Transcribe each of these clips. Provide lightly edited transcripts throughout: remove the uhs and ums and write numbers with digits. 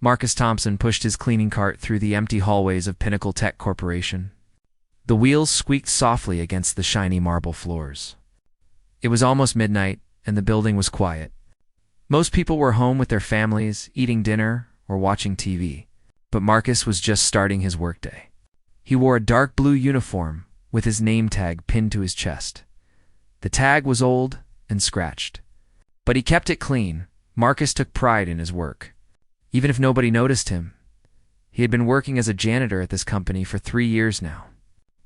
Marcus Thompson pushed his cleaning cart through the empty hallways of Pinnacle Tech Corporation. The wheels squeaked softly against the shiny marble floors. It was almost midnight, and the building was quiet. Most people were home with their families, eating dinner or watching TV. But Marcus was just starting his workday. He wore a dark blue uniform with his name tag pinned to his chest. The tag was old and scratched. But he kept it clean. Marcus took pride in his work. Even if nobody noticed him, he had been working as a janitor at this company for 3 years now.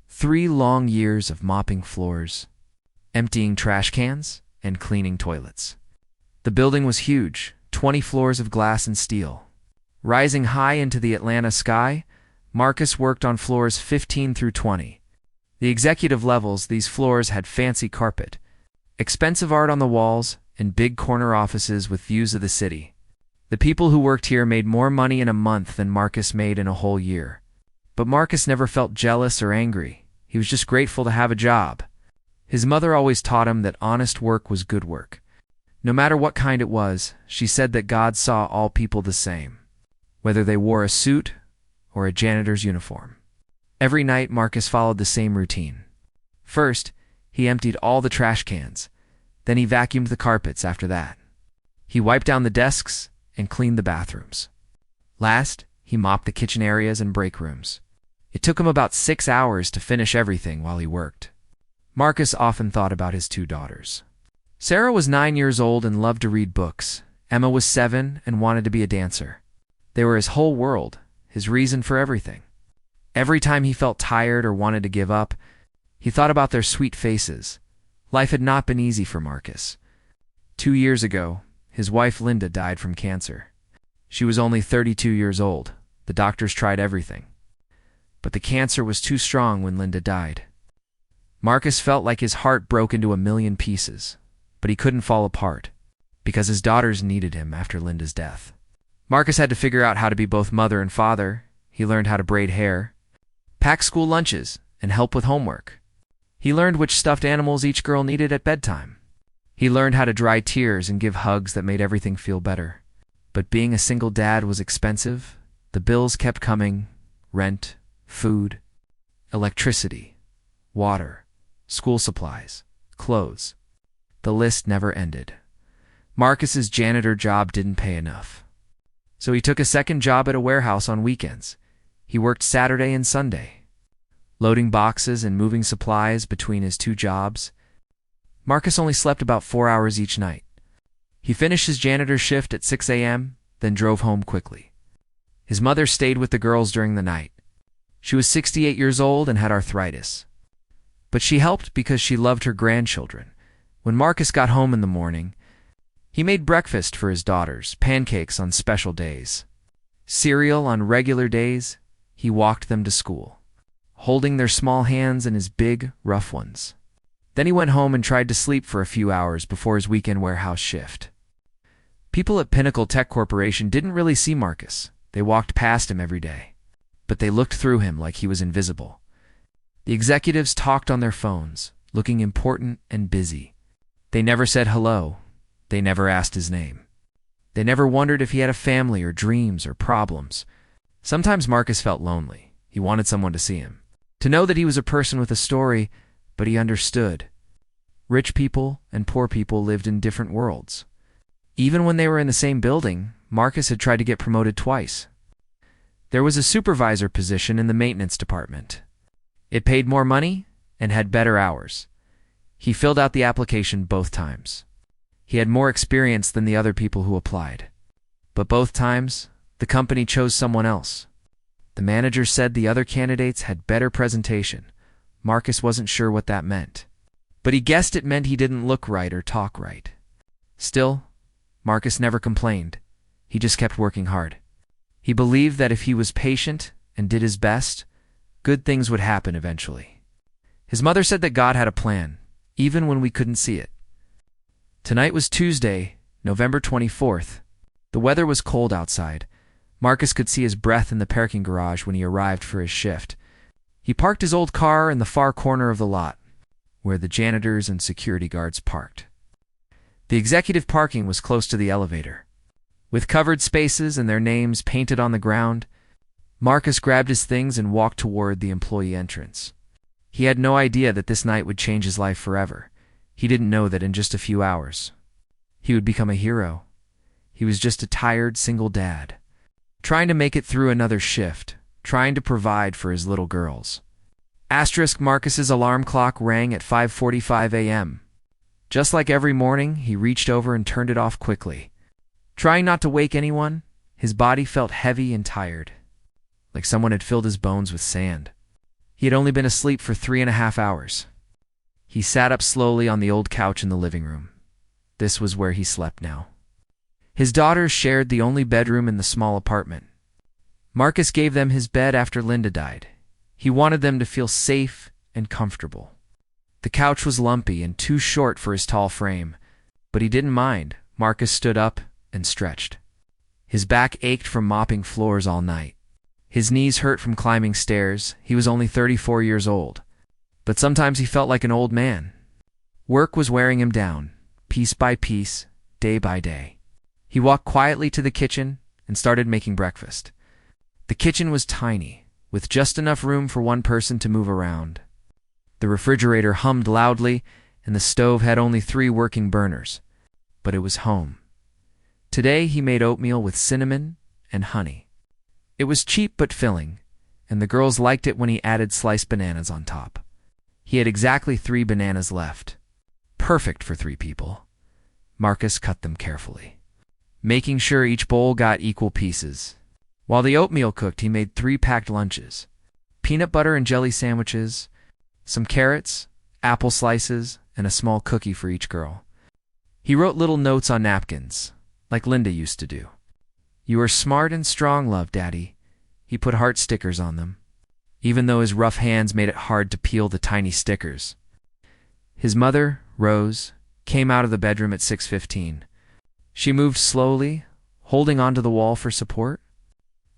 3 long years of mopping floors, emptying trash cans, and cleaning toilets. The building was huge, 20 floors of glass and steel. Rising high into the Atlanta sky, Marcus worked on floors 15 through 20. The executive levels, these floors had fancy carpet, expensive art on the walls, and big corner offices with views of the city. The people who worked here made more money in a month than Marcus made in a whole year. But Marcus never felt jealous or angry. He was just grateful to have a job. His mother always taught him that honest work was good work. No matter what kind it was, she said that God saw all people the same, whether they wore a suit or a janitor's uniform. Every night, Marcus followed the same routine. First, he emptied all the trash cans. Then he vacuumed the carpets after that. He wiped down the desks and cleaned the bathrooms. Last, he mopped the kitchen areas and break rooms. It took him about 6 hours to finish everything while he worked. Marcus often thought about his 2 daughters. Sarah was 9 years old and loved to read books. Emma was 7 and wanted to be a dancer. They were his whole world, his reason for everything. Every time he felt tired or wanted to give up, he thought about their sweet faces. Life had not been easy for Marcus. 2 years ago, his wife Linda died from cancer. She was only 32 years old. The doctors tried everything. But the cancer was too strong when Linda died. Marcus felt like his heart broke into a million pieces, but he couldn't fall apart, because his daughters needed him after Linda's death. Marcus had to figure out how to be both mother and father. He learned how to braid hair, pack school lunches, and help with homework. He learned which stuffed animals each girl needed at bedtime. He learned how to dry tears and give hugs that made everything feel better. But being a single dad was expensive. The bills kept coming: rent, food, electricity, water, school supplies, clothes. The list never ended. Marcus's janitor job didn't pay enough. So he took a second job at a warehouse on weekends. He worked Saturday and Sunday, loading boxes and moving supplies between his 2 jobs. Marcus only slept about 4 hours each night. He finished his janitor shift at 6 a.m., then drove home quickly. His mother stayed with the girls during the night. She was 68 years old and had arthritis. But she helped because she loved her grandchildren. When Marcus got home in the morning, he made breakfast for his daughters, pancakes on special days, cereal on regular days. He walked them to school, holding their small hands in his big, rough ones. Then he went home and tried to sleep for a few hours before his weekend warehouse shift. People at Pinnacle Tech Corporation didn't really see Marcus. They walked past him every day, but they looked through him like he was invisible. The executives talked on their phones, looking important and busy. They never said hello. They never asked his name. They never wondered if he had a family or dreams or problems. Sometimes Marcus felt lonely. He wanted someone to see him, to know that he was a person with a story, but he understood. Rich people and poor people lived in different worlds. Even when they were in the same building, Marcus had tried to get promoted twice. There was a supervisor position in the maintenance department. It paid more money and had better hours. He filled out the application both times. He had more experience than the other people who applied. But both times, the company chose someone else. The manager said the other candidates had better presentation. Marcus wasn't sure what that meant, but he guessed it meant he didn't look right or talk right. Still, Marcus never complained. He just kept working hard. He believed that if he was patient and did his best, good things would happen eventually. His mother said that God had a plan, even when we couldn't see it. Tonight was Tuesday, November 24th. The weather was cold outside. Marcus could see his breath in the parking garage when he arrived for his shift. He parked his old car in the far corner of the lot, where the janitors and security guards parked. The executive parking was close to the elevator. With covered spaces and their names painted on the ground, Marcus grabbed his things and walked toward the employee entrance. He had no idea that this night would change his life forever. He didn't know that in just a few hours, he would become a hero. He was just a tired single dad, trying to make it through another shift, trying to provide for his little girls. Marcus's alarm clock rang at 5:45 a.m. Just like every morning, he reached over and turned it off quickly. Trying not to wake anyone, his body felt heavy and tired, like someone had filled his bones with sand. He had only been asleep for 3.5 hours. He sat up slowly on the old couch in the living room. This was where he slept now. His daughters shared the only bedroom in the small apartment. Marcus gave them his bed after Linda died. He wanted them to feel safe and comfortable. The couch was lumpy and too short for his tall frame, but he didn't mind. Marcus stood up and stretched. His back ached from mopping floors all night. His knees hurt from climbing stairs. He was only 34 years old, but sometimes he felt like an old man. Work was wearing him down, piece by piece, day by day. He walked quietly to the kitchen and started making breakfast. The kitchen was tiny, with just enough room for one person to move around. The refrigerator hummed loudly, and the stove had only 3 working burners, but it was home. Today he made oatmeal with cinnamon and honey. It was cheap but filling, and the girls liked it when he added sliced bananas on top. He had exactly 3 bananas left. Perfect for 3 people. Marcus cut them carefully, making sure each bowl got equal pieces. While the oatmeal cooked, he made 3 packed lunches: peanut butter and jelly sandwiches, some carrots, apple slices, and a small cookie for each girl. He wrote little notes on napkins, like Linda used to do. "You are smart and strong, love, Daddy." He put heart stickers on them, even though his rough hands made it hard to peel the tiny stickers. His mother, Rose, came out of the bedroom at 6:15. She moved slowly, holding onto the wall for support.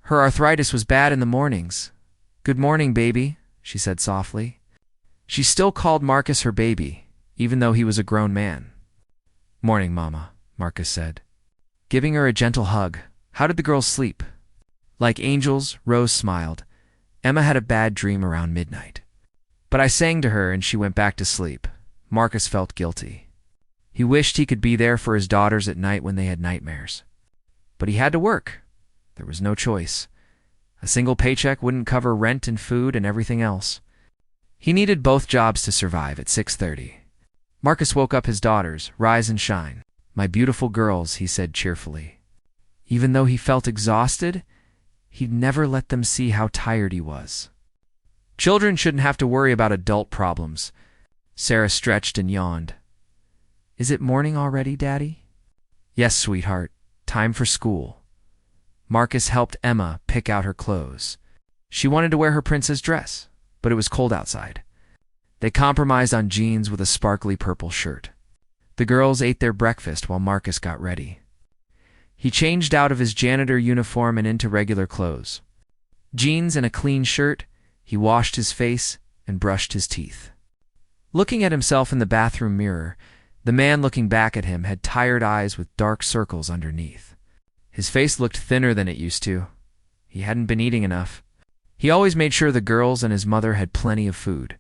Her arthritis was bad in the mornings. "Good morning, baby," she said softly. She still called Marcus her baby, even though he was a grown man. "Morning, Mama," Marcus said, giving her a gentle hug. "How did the girls sleep?" Like angels, Rose smiled. "Emma had a bad dream around midnight, but I sang to her and she went back to sleep." Marcus felt guilty. He wished he could be there for his daughters at night when they had nightmares. But he had to work. There was no choice. A single paycheck wouldn't cover rent and food and everything else. He needed both jobs to survive. At 6:30, Marcus woke up his daughters. "Rise and shine, my beautiful girls," he said cheerfully. Even though he felt exhausted, he'd never let them see how tired he was. Children shouldn't have to worry about adult problems. Sarah stretched and yawned. "Is it morning already, Daddy?" "Yes, sweetheart. Time for school." Marcus helped Emma pick out her clothes. She wanted to wear her princess dress, but it was cold outside. They compromised on jeans with a sparkly purple shirt. The girls ate their breakfast while Marcus got ready. He changed out of his janitor uniform and into regular clothes. Jeans and a clean shirt. He washed his face and brushed his teeth. Looking at himself in the bathroom mirror, the man looking back at him had tired eyes with dark circles underneath. His face looked thinner than it used to. He hadn't been eating enough. He always made sure the girls and his mother had plenty of food,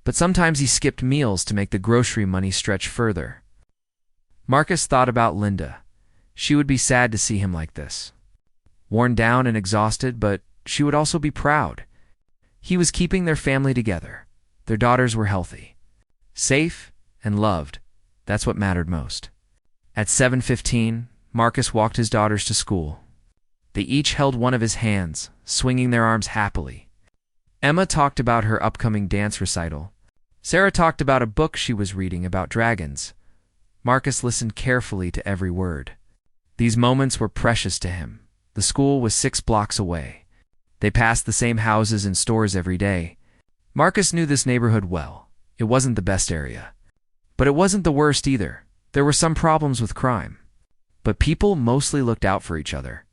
but sometimes he skipped meals to make the grocery money stretch further. Marcus thought about Linda. She would be sad to see him like this, worn down and exhausted, but she would also be proud. He was keeping their family together. Their daughters were healthy, safe, and loved. That's what mattered most. At 7:15, Marcus walked his daughters to school. They each held one of his hands, swinging their arms happily. Emma talked about her upcoming dance recital. Sarah talked about a book she was reading about dragons. Marcus listened carefully to every word. These moments were precious to him. The school was 6 blocks away. They passed the same houses and stores every day. Marcus knew this neighborhood well. It wasn't the best area, but it wasn't the worst either. There were some problems with crime, but people mostly looked out for each other.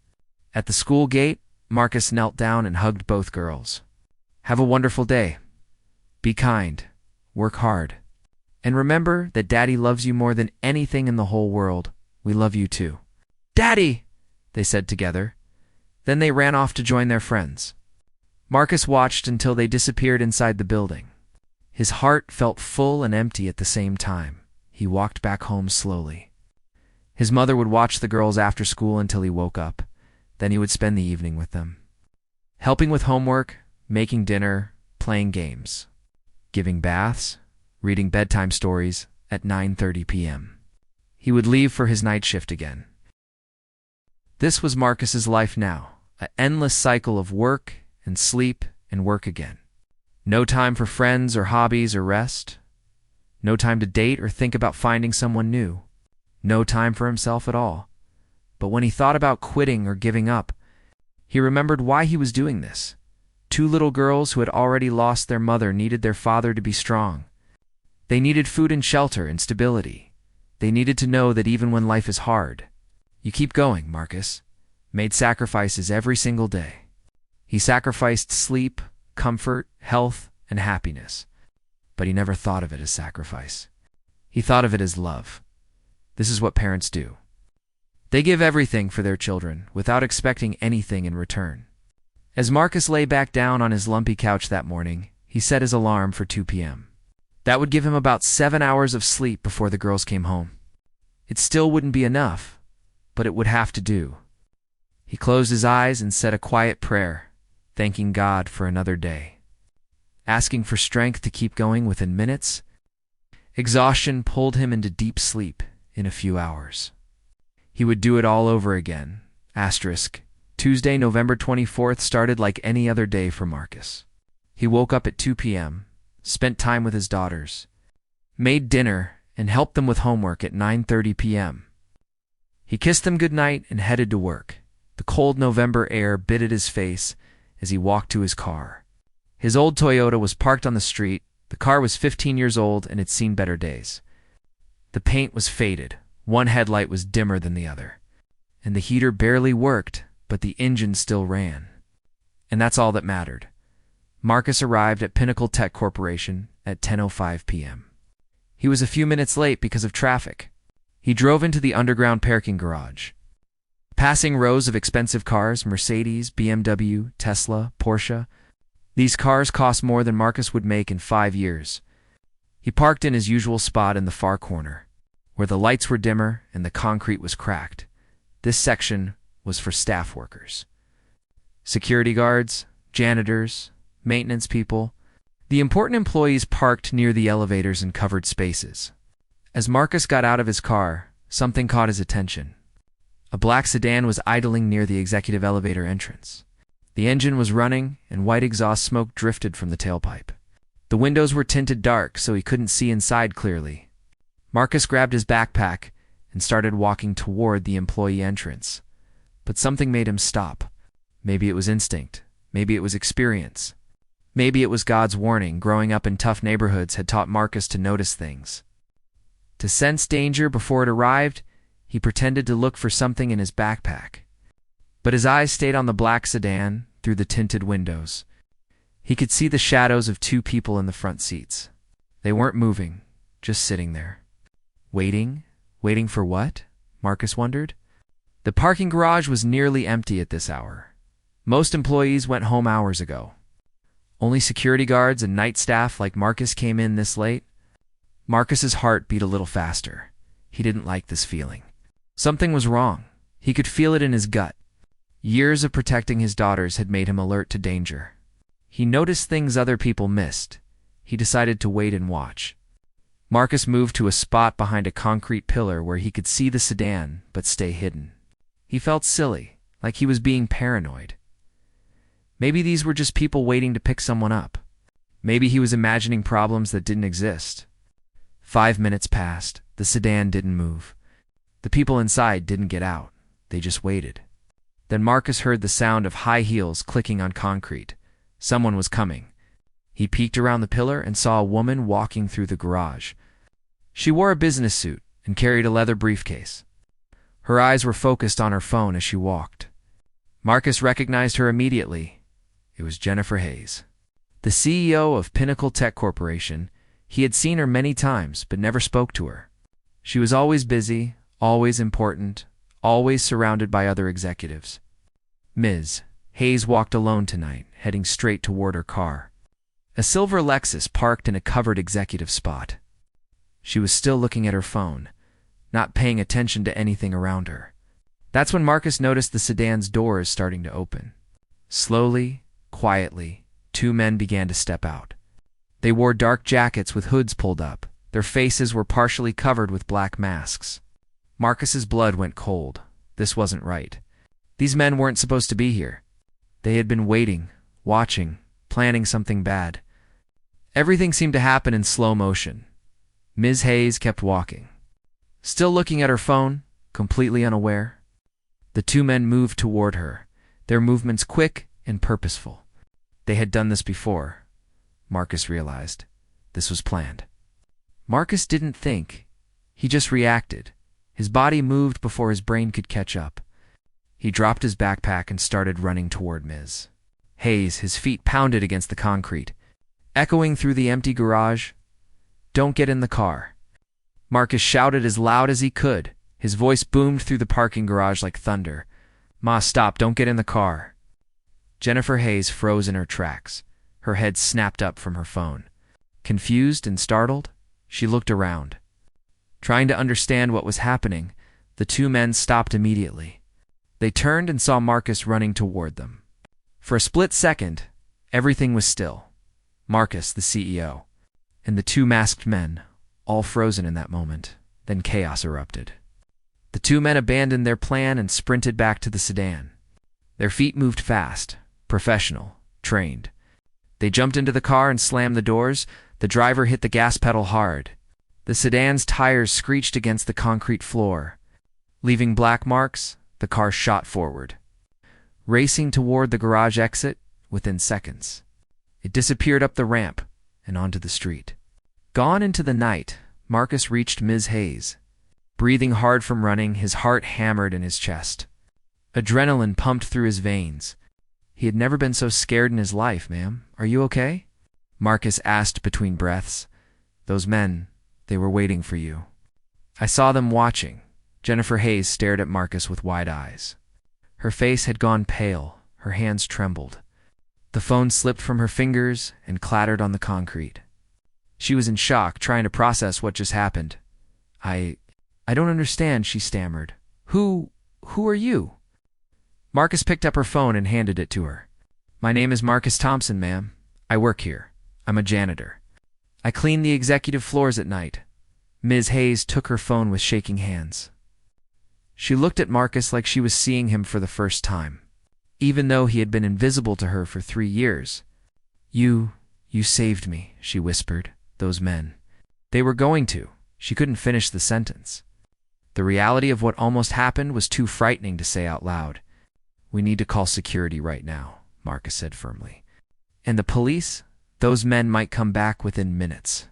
At the school gate, Marcus knelt down and hugged both girls. "Have a wonderful day. Be kind. Work hard. And remember that Daddy loves you more than anything in the whole world. We love you too." "Daddy!" they said together. Then they ran off to join their friends. Marcus watched until they disappeared inside the building. His heart felt full and empty at the same time. He walked back home slowly. His mother would watch the girls after school until he woke up. Then he would spend the evening with them, helping with homework, making dinner, playing games, giving baths, reading bedtime stories at 9:30 p.m. He would leave for his night shift again. This was Marcus's life now, an endless cycle of work and sleep and work again. No time for friends or hobbies or rest. No time to date or think about finding someone new. No time for himself at all. But when he thought about quitting or giving up, he remembered why he was doing this. 2 little girls who had already lost their mother needed their father to be strong. They needed food and shelter and stability. They needed to know that even when life is hard, you keep going, Marcus. Made sacrifices every single day. He sacrificed sleep, comfort, health, and happiness. But he never thought of it as sacrifice. He thought of it as love. This is what parents do. They give everything for their children without expecting anything in return. As Marcus lay back down on his lumpy couch that morning, he set his alarm for 2 p.m. That would give him about 7 hours of sleep before the girls came home. It still wouldn't be enough, but it would have to do. He closed his eyes and said a quiet prayer, thanking God for another day, asking for strength to keep going within minutes. Exhaustion pulled him into deep sleep in a few hours. He would do it all over again. Tuesday, November 24th started like any other day for Marcus. He woke up at 2 p.m., spent time with his daughters, made dinner, and helped them with homework at 9:30 p.m. He kissed them goodnight and headed to work. The cold November air bit at his face as he walked to his car. His old Toyota was parked on the street. The car was 15 years old and had seen better days. The paint was faded. One headlight was dimmer than the other. And the heater barely worked, but the engine still ran. And that's all that mattered. Marcus arrived at Pinnacle Tech Corporation at 10:05 p.m. He was a few minutes late because of traffic. He drove into the underground parking garage. Passing rows of expensive cars, Mercedes, BMW, Tesla, Porsche. These cars cost more than Marcus would make in 5 years. He parked in his usual spot in the far corner, where the lights were dimmer and the concrete was cracked. This section was for staff workers. Security guards, janitors, maintenance people. The important employees parked near the elevators and covered spaces. As Marcus got out of his car, something caught his attention. A black sedan was idling near the executive elevator entrance. The engine was running, and white exhaust smoke drifted from the tailpipe. The windows were tinted dark, so he couldn't see inside clearly. Marcus grabbed his backpack and started walking toward the employee entrance. But something made him stop. Maybe it was instinct. Maybe it was experience. Maybe it was God's warning. Growing up in tough neighborhoods had taught Marcus to notice things. To sense danger before it arrived, he pretended to look for something in his backpack. But his eyes stayed on the black sedan through the tinted windows. He could see the shadows of 2 people in the front seats. They weren't moving, just sitting there. Waiting? Waiting for what? Marcus wondered. The parking garage was nearly empty at this hour. Most employees went home hours ago. Only security guards and night staff like Marcus came in this late. Marcus's heart beat a little faster. He didn't like this feeling. Something was wrong. He could feel it in his gut. Years of protecting his daughters had made him alert to danger. He noticed things other people missed. He decided to wait and watch. Marcus moved to a spot behind a concrete pillar where he could see the sedan but stay hidden. He felt silly, like he was being paranoid. Maybe these were just people waiting to pick someone up. Maybe he was imagining problems that didn't exist. 5 minutes passed. The sedan didn't move. The people inside didn't get out. They just waited. Then Marcus heard the sound of high heels clicking on concrete. Someone was coming. He peeked around the pillar and saw a woman walking through the garage. She wore a business suit and carried a leather briefcase. Her eyes were focused on her phone as she walked. Marcus recognized her immediately. It was Jennifer Hayes, the CEO of Pinnacle Tech Corporation. He had seen her many times but never spoke to her. She was always busy, always important, always surrounded by other executives. Ms. Hayes walked alone tonight, heading straight toward her car. A silver Lexus parked in a covered executive spot. She was still looking at her phone, not paying attention to anything around her. That's when Marcus noticed the sedan's doors starting to open. Slowly, quietly, two men began to step out. They wore dark jackets with hoods pulled up. Their faces were partially covered with black masks. Marcus's blood went cold. This wasn't right. These men weren't supposed to be here. They had been waiting, watching, planning something bad. Everything seemed to happen in slow motion. Ms. Hayes kept walking, still looking at her phone, completely unaware. The two men moved toward her, their movements quick and purposeful. They had done this before. Marcus realized. This was planned. Marcus didn't think. He just reacted. His body moved before his brain could catch up. He dropped his backpack and started running toward Ms. Hayes. His feet pounded against the concrete, echoing through the empty garage. "Don't get in the car." Marcus shouted as loud as he could. His voice boomed through the parking garage like thunder. "Ma, stop, don't get in the car." Jennifer Hayes froze in her tracks. Her head snapped up from her phone. Confused and startled, she looked around. Trying to understand what was happening, the two men stopped immediately. They turned and saw Marcus running toward them. For a split second, everything was still. Marcus, the CEO, and the two masked men, all frozen in that moment. Then chaos erupted. The two men abandoned their plan and sprinted back to the sedan. Their feet moved fast, professional, trained. They jumped into the car and slammed the doors. The driver hit the gas pedal hard. The sedan's tires screeched against the concrete floor. Leaving black marks, the car shot forward, racing toward the garage exit within seconds. It disappeared up the ramp and onto the street. Gone into the night, Marcus reached Ms. Hayes. Breathing hard from running, his heart hammered in his chest. Adrenaline pumped through his veins. He had never been so scared in his life. "Ma'am, are you okay?" Marcus asked between breaths. "Those men, they were waiting for you." "I saw them watching." Jennifer Hayes stared at Marcus with wide eyes. Her face had gone pale. Her hands trembled. The phone slipped from her fingers and clattered on the concrete. She was in shock, trying to process what just happened. I don't understand," she stammered. Who are you?" Marcus picked up her phone and handed it to her. "My name is Marcus Thompson, ma'am. I work here. I'm a janitor. I clean the executive floors at night." Ms. Hayes took her phone with shaking hands. She looked at Marcus like she was seeing him for the first time, even though he had been invisible to her for 3 years. You saved me," she whispered. "Those men. They were going to." She couldn't finish the sentence. The reality of what almost happened was too frightening to say out loud. "We need to call security right now," Marcus said firmly. "And the police? Those men might come back within minutes."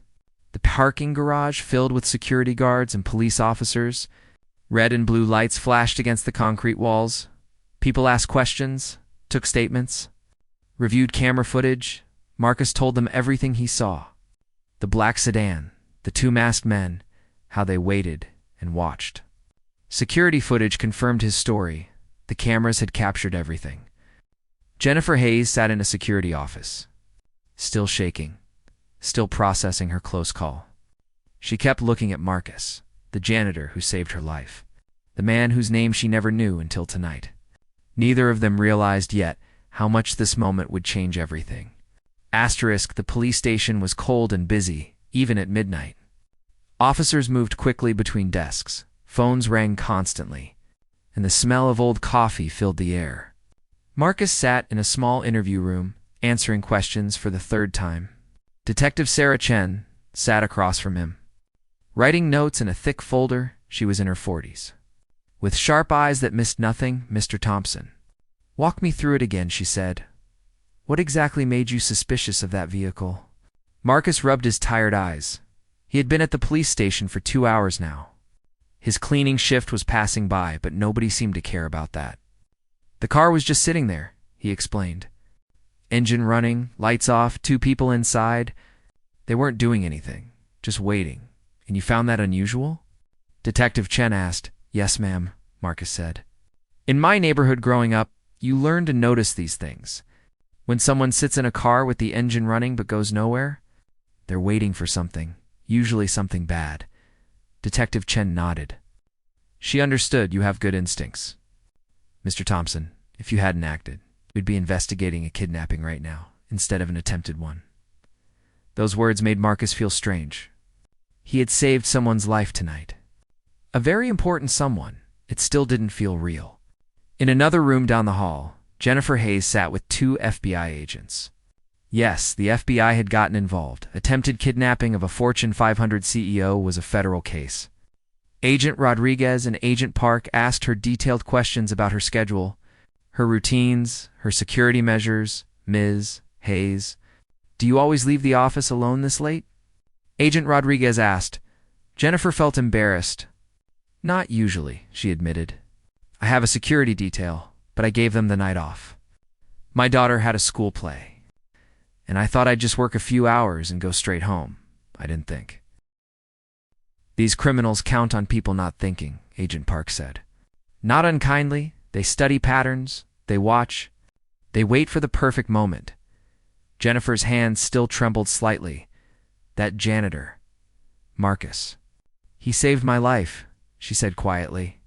The parking garage filled with security guards and police officers. Red and blue lights flashed against the concrete walls. People asked questions, took statements, reviewed camera footage. Marcus told them everything he saw. The black sedan, the two masked men, how they waited and watched. Security footage confirmed his story. The cameras had captured everything. Jennifer Hayes sat in a security office, still shaking, still processing her close call. She kept looking at Marcus, the janitor who saved her life, the man whose name she never knew until tonight. Neither of them realized yet how much this moment would change everything. The police station was cold and busy, even at midnight. Officers moved quickly between desks. Phones rang constantly, and the smell of old coffee filled the air. Marcus sat in a small interview room, answering questions for the 3rd time. Detective Sarah Chen sat across from him, writing notes in a thick folder. She was in her 40s. With sharp eyes that missed nothing, "Mr. Thompson, walk me through it again," she said. "What exactly made you suspicious of that vehicle?" Marcus rubbed his tired eyes. He had been at the police station for 2 hours now. His cleaning shift was passing by, but nobody seemed to care about that. "The car was just sitting there," he explained. "Engine running, lights off, 2 people inside. They weren't doing anything, just waiting. And you found that unusual?" Detective Chen asked. "Yes, ma'am," Marcus said. In my neighborhood growing up, you learn to notice these things. When someone sits in a car with the engine running but goes nowhere, they're waiting for something, usually something bad. Detective Chen nodded. She understood you have good instincts. Mr. Thompson, if you hadn't acted, we'd be investigating a kidnapping right now, instead of an attempted one. Those words made Marcus feel strange. He had saved someone's life tonight. A very important someone. It still didn't feel real. In another room down the hall, Jennifer Hayes sat with 2 FBI agents. Yes, the FBI had gotten involved. Attempted kidnapping of a Fortune 500 CEO was a federal case. Agent Rodriguez and Agent Park asked her detailed questions about her schedule, her routines, her security measures. Ms. Hayes, do you always leave the office alone this late? Agent Rodriguez asked. Jennifer felt embarrassed. Not usually, she admitted. I have a security detail, but I gave them the night off. My daughter had a school play, and I thought I'd just work a few hours and go straight home. I didn't think. These criminals count on people not thinking, Agent Park said. Not unkindly, they study patterns, they watch, they wait for the perfect moment. Jennifer's hands still trembled slightly. That janitor, Marcus. He saved my life, she said quietly.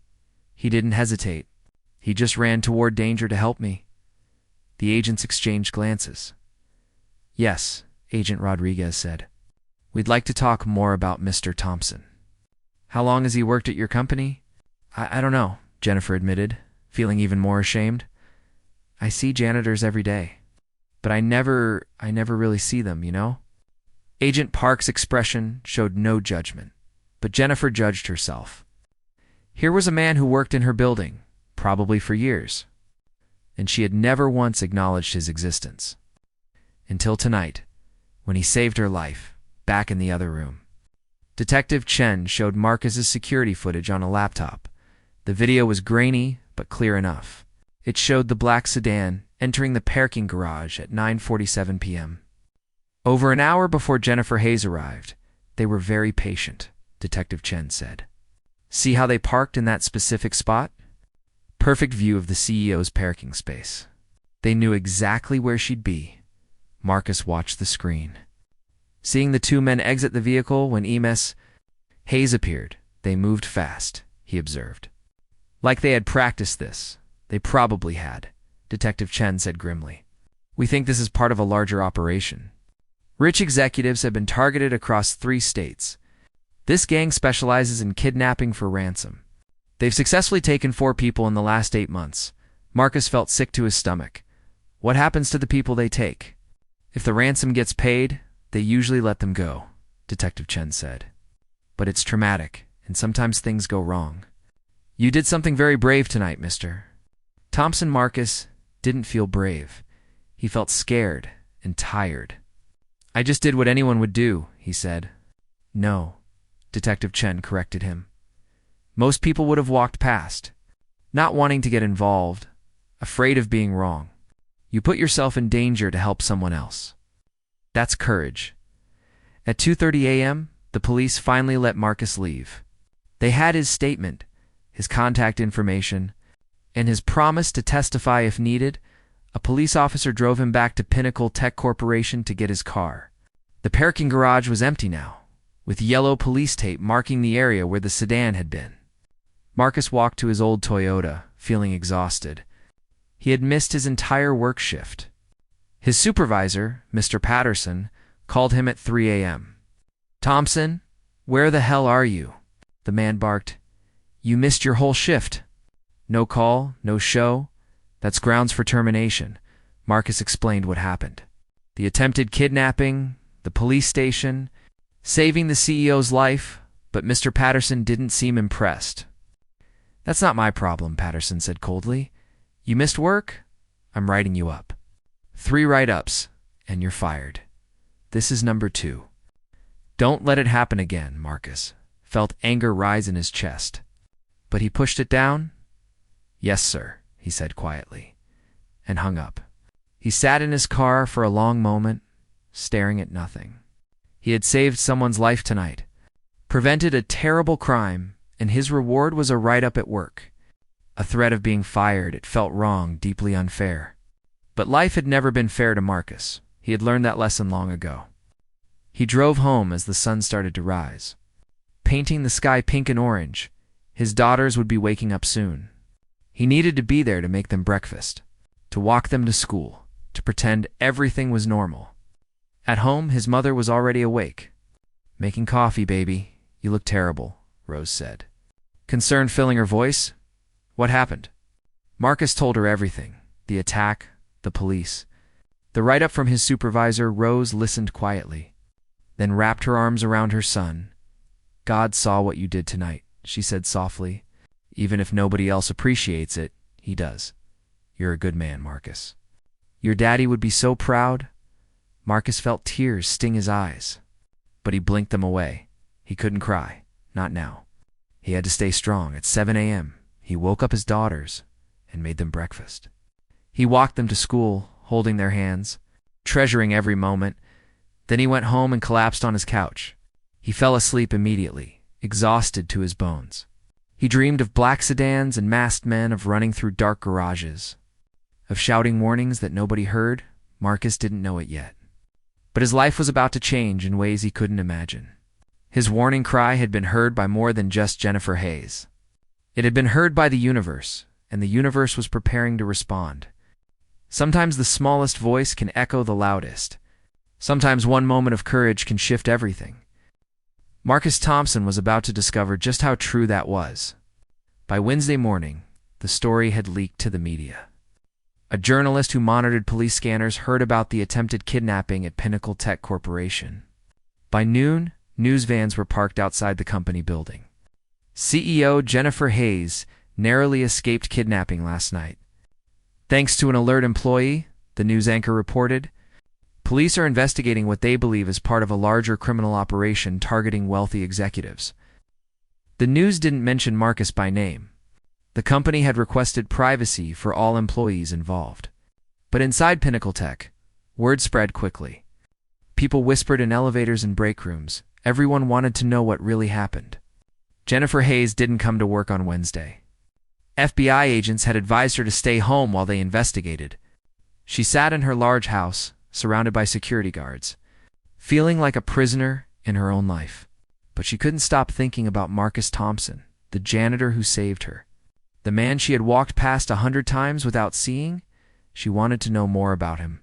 He didn't hesitate. He just ran toward danger to help me. The agents exchanged glances. Yes, Agent Rodriguez said. We'd like to talk more about Mr. Thompson. How long has he worked at your company? I don't know, Jennifer admitted, feeling even more ashamed. I see janitors every day, but I never really see them, you know? Agent Park's expression showed no judgment, but Jennifer judged herself. Here was a man who worked in her building, probably for years, and she had never once acknowledged his existence. Until tonight, when he saved her life, back in the other room. Detective Chen showed Marcus's security footage on a laptop. The video was grainy, but clear enough. It showed the black sedan entering the parking garage at 9:47 p.m. Over an hour before Jennifer Hayes arrived, they were very patient, Detective Chen said. See how they parked in that specific spot? Perfect view of the CEO's parking space. They knew exactly where she'd be. Marcus watched the screen. Seeing the 2 men exit the vehicle when Ms. Hayes appeared, they moved fast, he observed. Like they had practiced this. They probably had, Detective Chen said grimly. We think this is part of a larger operation. Rich executives have been targeted across 3 states. This gang specializes in kidnapping for ransom. They've successfully taken 4 people in the last 8 months. Marcus felt sick to his stomach. What happens to the people they take? If the ransom gets paid, they usually let them go, Detective Chen said. But it's traumatic, and sometimes things go wrong. You did something very brave tonight, Mr. Thompson. Marcus didn't feel brave. He felt scared and tired. I just did what anyone would do, he said. No, Detective Chen corrected him. Most people would have walked past, not wanting to get involved, afraid of being wrong. You put yourself in danger to help someone else. That's courage. At 2:30 a.m., the police finally let Marcus leave. They had his statement, his contact information, and his promise to testify if needed. A police officer drove him back to Pinnacle Tech Corporation to get his car. The parking garage was empty now, with yellow police tape marking the area where the sedan had been. Marcus walked to his old Toyota, feeling exhausted. He had missed his entire work shift. His supervisor, Mr. Patterson, called him at 3 a.m. Thompson, where the hell are you? The man barked. You missed your whole shift. No call, no show. That's grounds for termination. Marcus explained what happened. The attempted kidnapping, the police station, saving the CEO's life, but Mr. Patterson didn't seem impressed. That's not my problem, Patterson said coldly. You missed work? I'm writing you up. 3 write-ups, and you're fired. This is number 2. Don't let it happen again, Marcus felt anger rise in his chest. But he pushed it down. Yes, sir, he said quietly, and hung up. He sat in his car for a long moment, staring at nothing. He had saved someone's life tonight, prevented a terrible crime, and his reward was a write-up at work. A threat of being fired. It felt wrong, deeply unfair. But life had never been fair to Marcus. He had learned that lesson long ago. He drove home as the sun started to rise, painting the sky pink and orange. His daughters would be waking up soon. He needed to be there to make them breakfast, to walk them to school, to pretend everything was normal. At home, his mother was already awake. "Making coffee, baby. You look terrible," Rose said, concern filling her voice. What happened? Marcus told her everything. The attack, the police, the write-up from his supervisor. Rose listened quietly, then wrapped her arms around her son. "God saw what you did tonight," she said softly. "Even if nobody else appreciates it, he does. You're a good man, Marcus. Your daddy would be so proud." Marcus felt tears sting his eyes, but he blinked them away. He couldn't cry, not now. He had to stay strong. At 7 a.m., he woke up his daughters and made them breakfast. He walked them to school, holding their hands, treasuring every moment. Then he went home and collapsed on his couch. He fell asleep immediately, exhausted to his bones. He dreamed of black sedans and masked men, of running through dark garages, of shouting warnings that nobody heard. Marcus didn't know it yet, but his life was about to change in ways he couldn't imagine. His warning cry had been heard by more than just Jennifer Hayes. It had been heard by the universe, and the universe was preparing to respond. Sometimes the smallest voice can echo the loudest. Sometimes one moment of courage can shift everything. Marcus Thompson was about to discover just how true that was. By Wednesday morning, the story had leaked to the media. A journalist who monitored police scanners heard about the attempted kidnapping at Pinnacle Tech Corporation. By noon, news vans were parked outside the company building. CEO Jennifer Hayes narrowly escaped kidnapping last night. Thanks to an alert employee, the news anchor reported. Police are investigating what they believe is part of a larger criminal operation targeting wealthy executives. The news didn't mention Marcus by name. The company had requested privacy for all employees involved. But inside Pinnacle Tech, word spread quickly. People whispered in elevators and break rooms. Everyone wanted to know what really happened. Jennifer Hayes didn't come to work on Wednesday. FBI agents had advised her to stay home while they investigated. She sat in her large house, surrounded by security guards, feeling like a prisoner in her own life. But she couldn't stop thinking about Marcus Thompson, the janitor who saved her. The man she had walked past 100 times without seeing. She wanted to know more about him.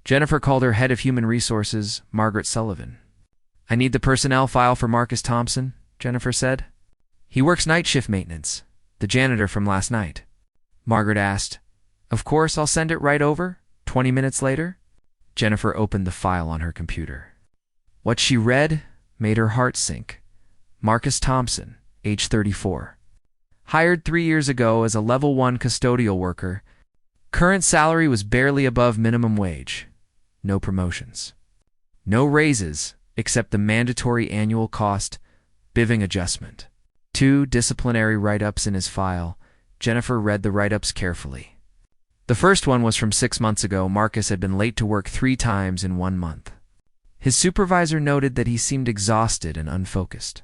Jennifer called her head of human resources, Margaret Sullivan. "I need the personnel file for Marcus Thompson," Jennifer said. "He works night shift maintenance, the janitor from last night." Margaret asked. "Of course, I'll send it right over." 20 minutes later, Jennifer opened the file on her computer. What she read made her heart sink. Marcus Thompson, age 34. Hired 3 years ago as a level 1 custodial worker. Current salary was barely above minimum wage. No promotions. No raises, except the mandatory annual cost living adjustment. 2 disciplinary write-ups in his file. Jennifer read the write-ups carefully. The first one was from 6 months ago. Marcus had been late to work 3 times in 1 month. His supervisor noted that he seemed exhausted and unfocused.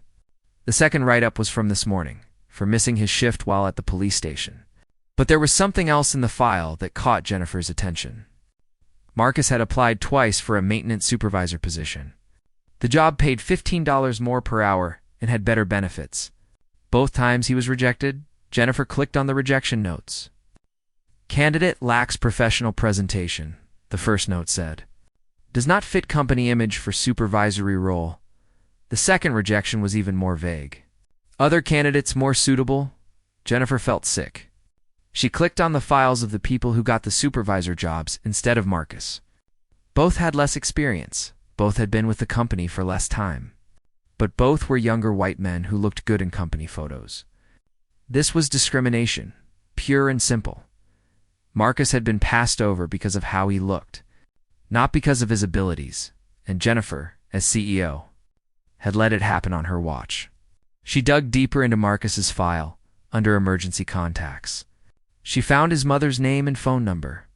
The second write-up was from this morning, for missing his shift while at the police station. But there was something else in the file that caught Jennifer's attention. Marcus had applied twice for a maintenance supervisor position. The job paid $15 more per hour and had better benefits. Both times he was rejected. Jennifer clicked on the rejection notes. "Candidate lacks professional presentation," the first note said. "Does not fit company image for supervisory role." The second rejection was even more vague. "Other candidates more suitable." Jennifer felt sick. She clicked on the files of the people who got the supervisor jobs instead of Marcus. Both had less experience. Both had been with the company for less time. But both were younger white men who looked good in company photos. This was discrimination, pure and simple. Marcus had been passed over because of how he looked, not because of his abilities, and Jennifer, as CEO, had let it happen on her watch. She dug deeper into Marcus's file, under emergency contacts. She found his mother's name and phone number.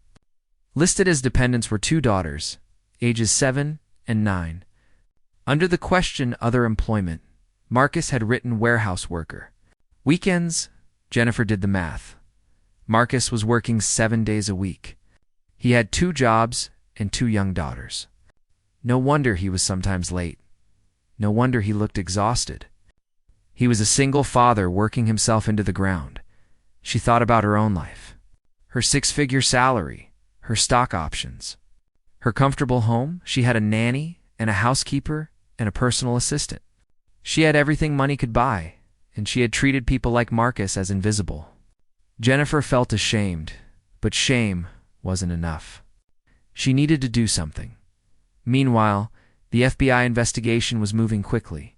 Listed as dependents were 2 daughters, ages 7 and 9. Under the question Other Employment, Marcus had written warehouse worker. Weekends, Jennifer did the math. Marcus was working 7 days a week. He had 2 jobs and 2 young daughters. No wonder he was sometimes late. No wonder he looked exhausted. He was a single father working himself into the ground. She thought about her own life. Her 6-figure salary, her stock options. Her comfortable home. She had a nanny and a housekeeper and a personal assistant. She had everything money could buy, and she had treated people like Marcus as invisible. Jennifer felt ashamed, but shame wasn't enough. She needed to do something. Meanwhile, the FBI investigation was moving quickly.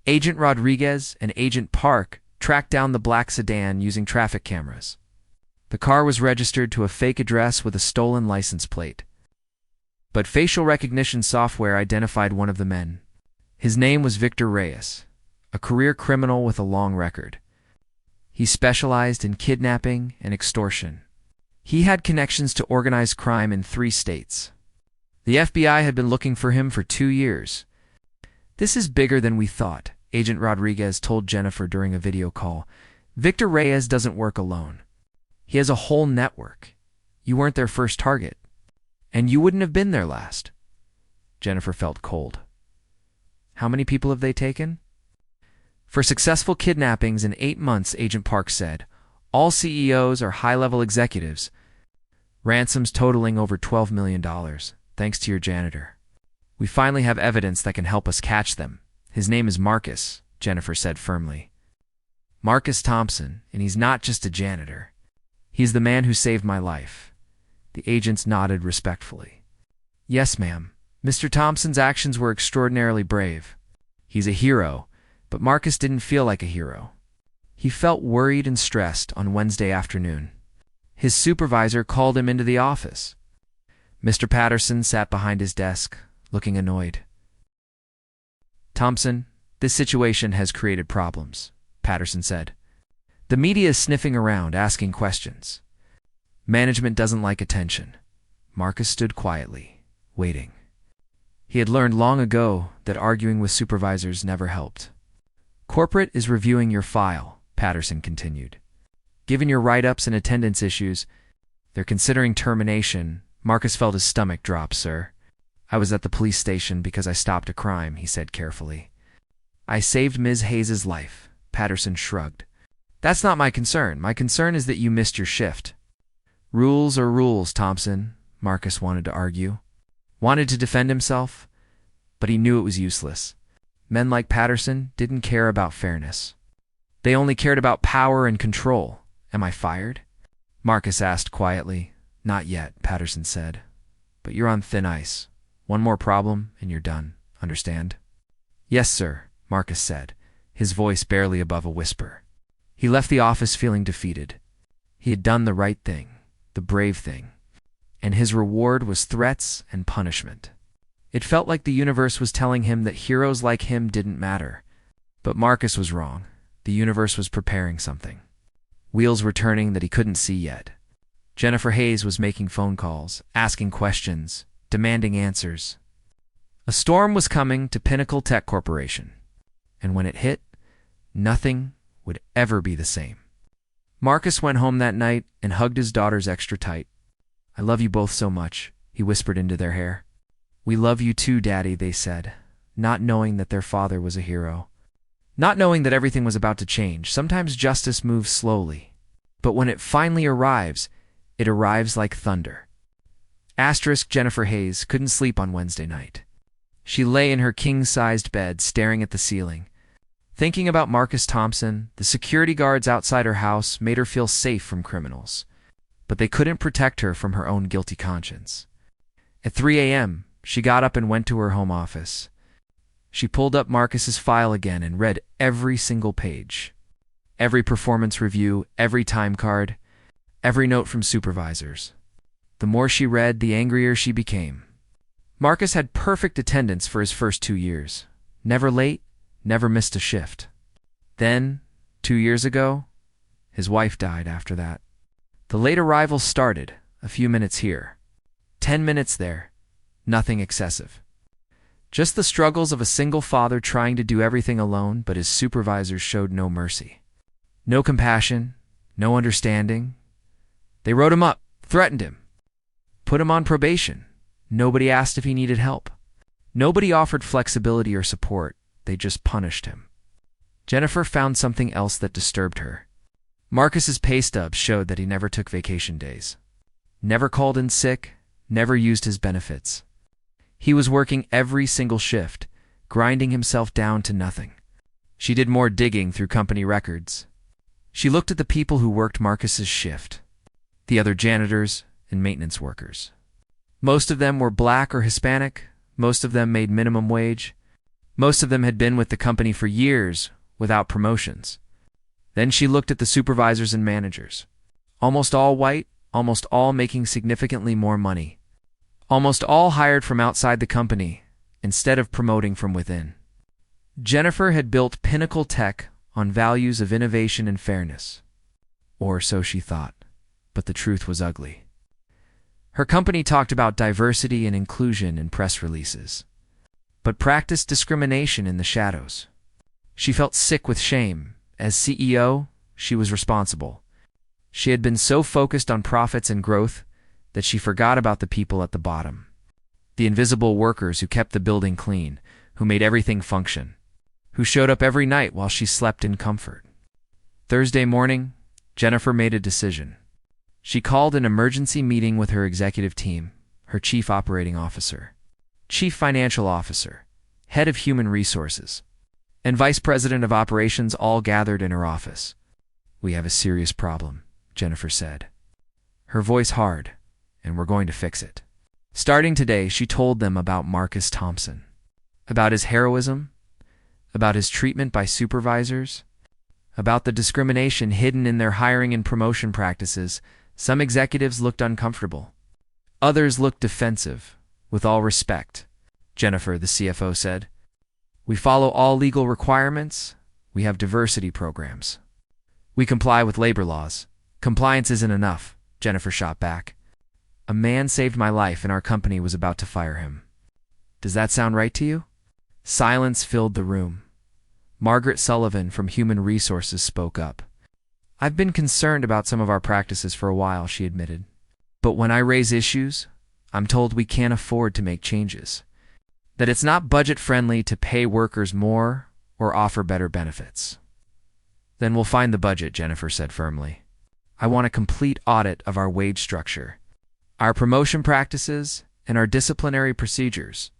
Agent Rodriguez and Agent Park tracked down the black sedan using traffic cameras. The car was registered to a fake address with a stolen license plate. But facial recognition software identified one of the men. His name was Victor Reyes, a career criminal with a long record. He specialized in kidnapping and extortion. He had connections to organized crime in 3 states. The FBI had been looking for him for 2 years. "This is bigger than we thought," Agent Rodriguez told Jennifer during a video call. "Victor Reyes doesn't work alone. He has a whole network. You weren't their first target. And you wouldn't have been their last." Jennifer felt cold. "How many people have they taken?" "For successful kidnappings in 8 months," Agent Park said. "All CEOs are high-level executives. Ransoms totaling over $12 million, thanks to your janitor. We finally have evidence that can help us catch them. His name is Marcus," Jennifer said firmly. "Marcus Thompson, and he's not just a janitor. He's the man who saved my life." The agents nodded respectfully. "Yes, ma'am. Mr. Thompson's actions were extraordinarily brave. He's a hero, but Marcus didn't feel like a hero. He felt worried and stressed on Wednesday afternoon. His supervisor called him into the office. Mr. Patterson sat behind his desk, looking annoyed. "Thompson, this situation has created problems," Patterson said. "The media is sniffing around, asking questions. Management doesn't like attention." Marcus stood quietly, waiting. He had learned long ago that arguing with supervisors never helped. "Corporate is reviewing your file," Patterson continued. "Given your write-ups and attendance issues, they're considering termination." Marcus felt his stomach drop. "Sir, I was at the police station because I stopped a crime," he said carefully. "I saved Ms. Hayes' life." Patterson shrugged. "That's not my concern. My concern is that you missed your shift." "Rules are rules, Thompson," Marcus wanted to argue. Wanted to defend himself, but he knew it was useless. Men like Patterson didn't care about fairness. They only cared about power and control. "Am I fired?" Marcus asked quietly. "Not yet," Patterson said. "But you're on thin ice. One more problem and you're done. Understand?" "Yes, sir," Marcus said, his voice barely above a whisper. He left the office feeling defeated. He had done the right thing, the brave thing, and his reward was threats and punishment. It felt like the universe was telling him that heroes like him didn't matter. But Marcus was wrong. The universe was preparing something. Wheels were turning that he couldn't see yet. Jennifer Hayes was making phone calls, asking questions, demanding answers. A storm was coming to Pinnacle Tech Corporation, and when it hit, nothing would ever be the same. Marcus went home that night and hugged his daughters extra tight. "I love you both so much," he whispered into their hair. "We love you too, Daddy," they said, not knowing that their father was a hero. Not knowing that everything was about to change. Sometimes justice moves slowly, but when it finally arrives, it arrives like thunder. Jennifer Hayes couldn't sleep on Wednesday night. She lay in her king-sized bed, staring at the ceiling. Thinking about Marcus Thompson, the security guards outside her house made her feel safe from criminals, but they couldn't protect her from her own guilty conscience. At 3 a.m., she got up and went to her home office. She pulled up Marcus's file again and read every single page. Every performance review, every time card, every note from supervisors. The more she read, the angrier she became. Marcus had perfect attendance for his first 2 years. Never late, never missed a shift. Then, 2 years ago, his wife died after that. The late arrivals started, a few minutes here, 10 minutes there, nothing excessive. Just the struggles of a single father trying to do everything alone, but his supervisors showed no mercy. No compassion, no understanding, They wrote him up, threatened him, put him on probation. Nobody asked if he needed help. Nobody offered flexibility or support. They just punished him. Jennifer found something else that disturbed her. Marcus's pay stubs showed that he never took vacation days, never called in sick, never used his benefits. He was working every single shift, grinding himself down to nothing. She did more digging through company records. She looked at the people who worked Marcus's shift, the other janitors and maintenance workers. Most of them were black or Hispanic. Most of them made minimum wage. Most of them had been with the company for years without promotions. Then she looked at the supervisors and managers. Almost all white, almost all making significantly more money. Almost all hired from outside the company instead of promoting from within. Jennifer had built Pinnacle Tech on values of innovation and fairness. Or so she thought, but the truth was ugly. Her company talked about diversity and inclusion in press releases, but practiced discrimination in the shadows. She felt sick with shame. As CEO, she was responsible. She had been so focused on profits and growth that she forgot about the people at the bottom. The invisible workers who kept the building clean, who made everything function, who showed up every night while she slept in comfort. Thursday morning, Jennifer made a decision. She called an emergency meeting with her executive team, her chief operating officer, chief financial officer, head of human resources, and vice president of operations all gathered in her office. "We have a serious problem," Jennifer said, her voice hard, "and we're going to fix it." Starting today, she told them about Marcus Thompson, about his heroism, about his treatment by supervisors, about the discrimination hidden in their hiring and promotion practices. Some executives looked uncomfortable. Others looked defensive. "With all respect," Jennifer, the CFO, said, "we follow all legal requirements. We have diversity programs. We comply with labor laws. Compliance isn't enough," Jennifer shot back. "A man saved my life and our company was about to fire him. Does that sound right to you?" Silence filled the room. Margaret Sullivan from Human Resources spoke up. "I've been concerned about some of our practices for a while," she admitted. "But when I raise issues, I'm told we can't afford to make changes. That it's not budget-friendly to pay workers more or offer better benefits." "Then we'll find the budget," Jennifer said firmly. "I want a complete audit of our wage structure, our promotion practices, and our disciplinary procedures.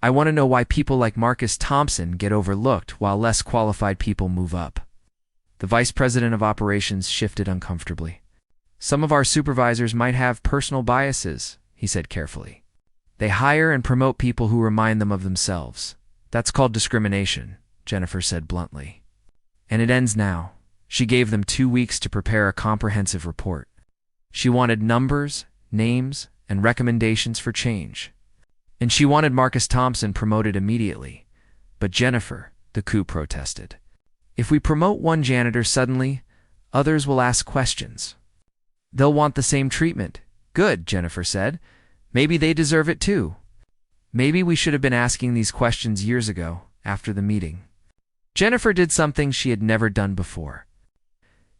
I want to know why people like Marcus Thompson get overlooked while less qualified people move up." The vice president of operations shifted uncomfortably. "Some of our supervisors might have personal biases," he said carefully. "They hire and promote people who remind them of themselves. That's called discrimination," Jennifer said bluntly. "And it ends now." She gave them 2 weeks to prepare a comprehensive report. She wanted numbers, names, and recommendations for change. And she wanted Marcus Thompson promoted immediately. But Jennifer, the coup, protested. "If we promote one janitor suddenly, others will ask questions. They'll want the same treatment." "Good," Jennifer said. "Maybe they deserve it too. Maybe we should have been asking these questions years ago, after the meeting." Jennifer did something she had never done before.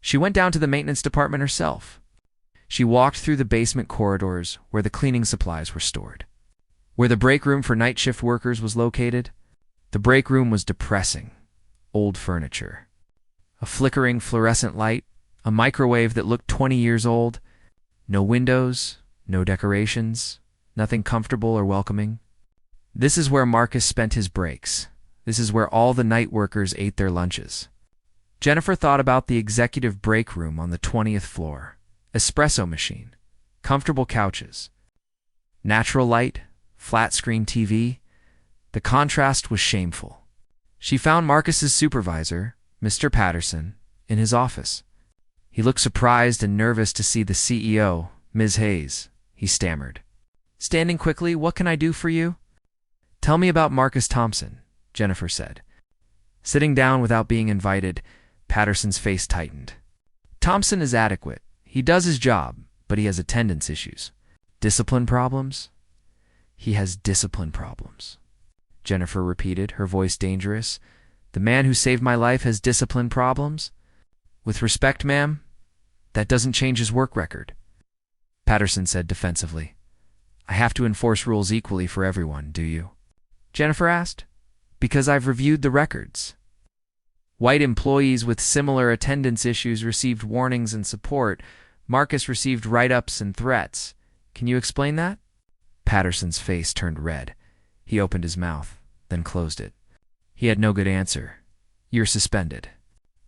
She went down to the maintenance department herself. She walked through the basement corridors where the cleaning supplies were stored, where the break room for night shift workers was located. The break room was depressing. Old furniture, a flickering fluorescent light, a microwave that looked 20 years old, no windows, no decorations, nothing comfortable or welcoming. This is where Marcus spent his breaks. This is where all the night workers ate their lunches. Jennifer thought about the executive break room on the 20th floor. Espresso machine, comfortable couches, natural light, flat-screen TV. The contrast was shameful. She found Marcus's supervisor, Mr. Patterson, in his office. He looked surprised and nervous to see the CEO, Ms. Hayes. He stammered. "Standing quickly, what can I do for you?" "Tell me about Marcus Thompson," Jennifer said. Sitting down without being invited, Patterson's face tightened. "Thompson is adequate. He does his job, but he has attendance issues." "Discipline problems?" "He has discipline problems," Jennifer repeated, her voice dangerous. "The man who saved my life has discipline problems? With respect, ma'am, that doesn't change his work record. Patterson said defensively. I have to enforce rules equally for everyone, do you? Jennifer asked. Because I've reviewed the records. White employees with similar attendance issues received warnings and support. Marcus received write-ups and threats. Can you explain that? Patterson's face turned red. He opened his mouth, then closed it. He had no good answer. You're suspended.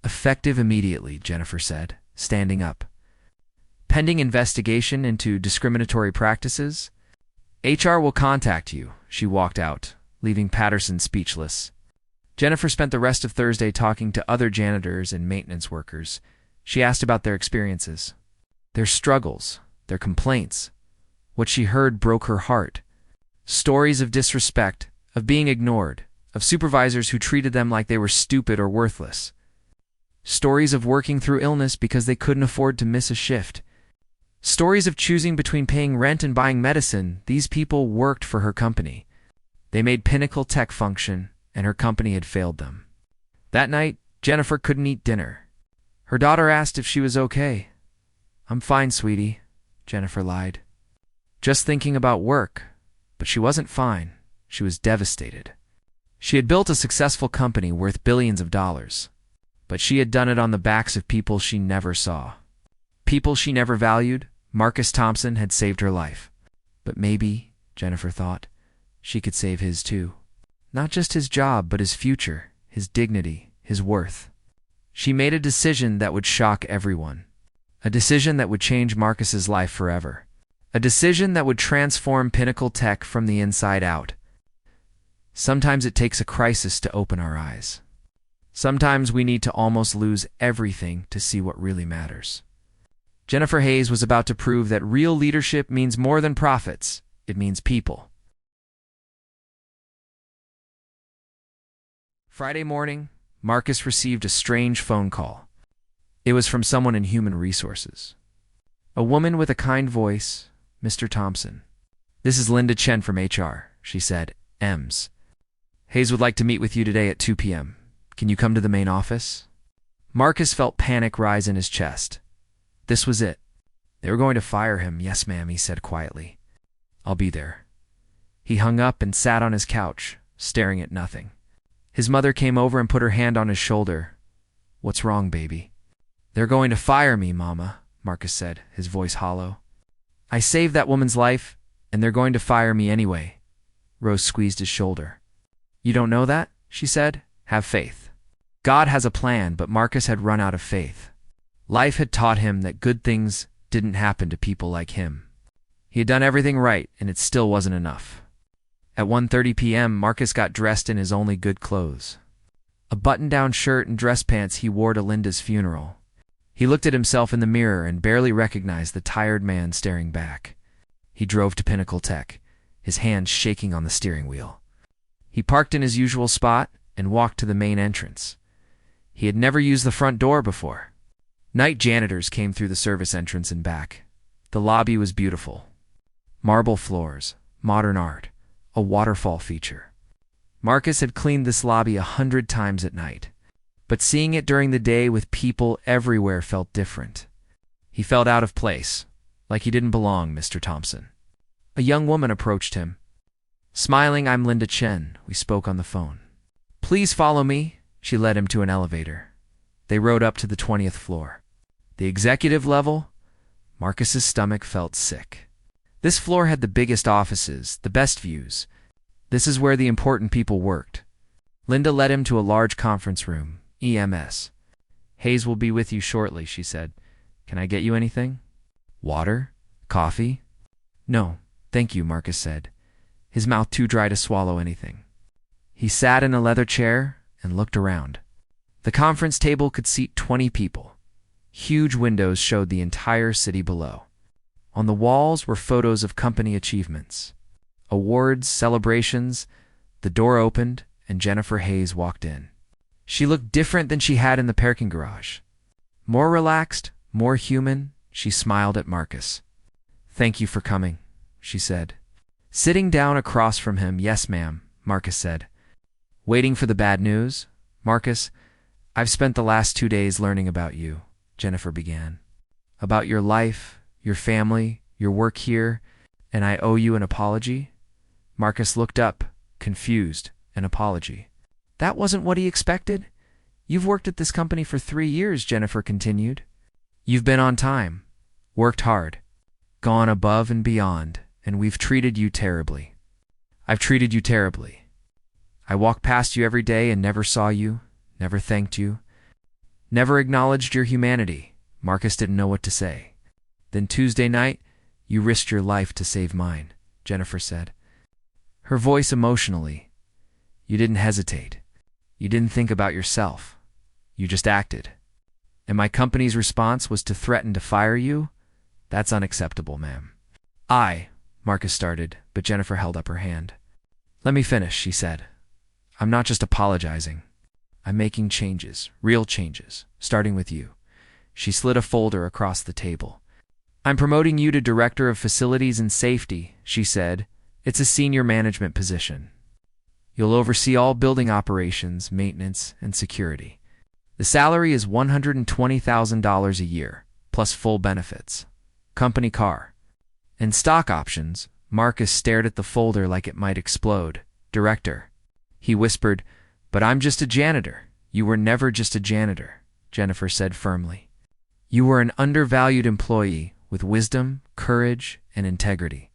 Effective immediately, Jennifer said, standing up. Pending investigation into discriminatory practices? HR will contact you. She walked out, leaving Patterson speechless. Jennifer spent the rest of Thursday talking to other janitors and maintenance workers. She asked about their experiences, their struggles, their complaints. What she heard broke her heart. Stories of disrespect, of being ignored, of supervisors who treated them like they were stupid or worthless. Stories of working through illness because they couldn't afford to miss a shift. Stories of choosing between paying rent and buying medicine. These people worked for her company. They made Pinnacle Tech function, and her company had failed them. That night, Jennifer couldn't eat dinner. Her daughter asked if she was okay. I'm fine, sweetie, Jennifer lied. Just thinking about work. But she wasn't fine. She was devastated. She had built a successful company worth billions of dollars. But she had done it on the backs of people she never saw. People she never valued. Marcus Thompson had saved her life. But maybe, Jennifer thought, she could save his too. Not just his job, but his future, his dignity, his worth. She made a decision that would shock everyone. A decision that would change Marcus's life forever. A decision that would transform Pinnacle Tech from the inside out. Sometimes it takes a crisis to open our eyes. Sometimes we need to almost lose everything to see what really matters. Jennifer Hayes was about to prove that real leadership means more than profits. It means people. Friday morning, Marcus received a strange phone call. It was from someone in human resources. A woman with a kind voice, Mr. Thompson. This is Linda Chen from HR, she said, EMS. Hayes would like to meet with you today at 2 p.m. Can you come to the main office? Marcus felt panic rise in his chest. This was it. They were going to fire him. Yes, ma'am, he said quietly. I'll be there. He hung up and sat on his couch, staring at nothing. His mother came over and put her hand on his shoulder. What's wrong, baby? They're going to fire me, Mama, Marcus said, his voice hollow. I saved that woman's life, and they're going to fire me anyway. Rose squeezed his shoulder. You don't know that? She said. Have faith. God has a plan, but Marcus had run out of faith. Life had taught him that good things didn't happen to people like him. He had done everything right, and it still wasn't enough. At 1:30 p.m., Marcus got dressed in his only good clothes. A button-down shirt and dress pants he wore to Linda's funeral. He looked at himself in the mirror and barely recognized the tired man staring back. He drove to Pinnacle Tech, his hands shaking on the steering wheel. He parked in his usual spot and walked to the main entrance. He had never used the front door before. Night janitors came through the service entrance and back. The lobby was beautiful. Marble floors, modern art, a waterfall feature. Marcus had cleaned this lobby 100 times at night, but seeing it during the day with people everywhere felt different. He felt out of place, like he didn't belong, Mr. Thompson. A young woman approached him. Smiling, I'm Linda Chen. We spoke on the phone. Please follow me. She led him to an elevator. They rode up to the 20th floor. The executive level? Marcus's stomach felt sick. This floor had the biggest offices, the best views. This is where the important people worked. Linda led him to a large conference room, EMS. Hayes will be with you shortly, she said. Can I get you anything? Water? Coffee? No, thank you, Marcus said, his mouth too dry to swallow anything. He sat in a leather chair and looked around. The conference table could seat 20 people. Huge windows showed the entire city below. On the walls were photos of company achievements. Awards, celebrations. The door opened, and Jennifer Hayes walked in. She looked different than she had in the parking garage. More relaxed, more human, she smiled at Marcus. Thank you for coming, she said. Sitting down across from him, yes, ma'am, Marcus said. Waiting for the bad news? Marcus, I've spent the last 2 days learning about you, Jennifer began. About your life, your family, your work here, and I owe you an apology?" Marcus looked up, confused. An apology. That wasn't what he expected. "You've worked at this company for 3 years," Jennifer continued. "You've been on time, worked hard, gone above and beyond, and we've treated you terribly. I've treated you terribly. I walked past you every day and never saw you, never thanked you, never acknowledged your humanity." Marcus didn't know what to say. "Then Tuesday night, you risked your life to save mine," Jennifer said, her voice emotionally. "You didn't hesitate. You didn't think about yourself. You just acted. And my company's response was to threaten to fire you? That's unacceptable, ma'am." Marcus started, but Jennifer held up her hand. "Let me finish," she said. "I'm not just apologizing. I'm making changes, real changes, starting with you." She slid a folder across the table. "I'm promoting you to Director of Facilities and Safety," she said. "It's a senior management position. You'll oversee all building operations, maintenance, and security. The salary is $120,000 a year, plus full benefits, company car, and stock options." Marcus stared at the folder like it might explode. "Director," he whispered, "but I'm just a janitor." "You were never just a janitor," Jennifer said firmly. "You were an undervalued employee with wisdom, courage, and integrity.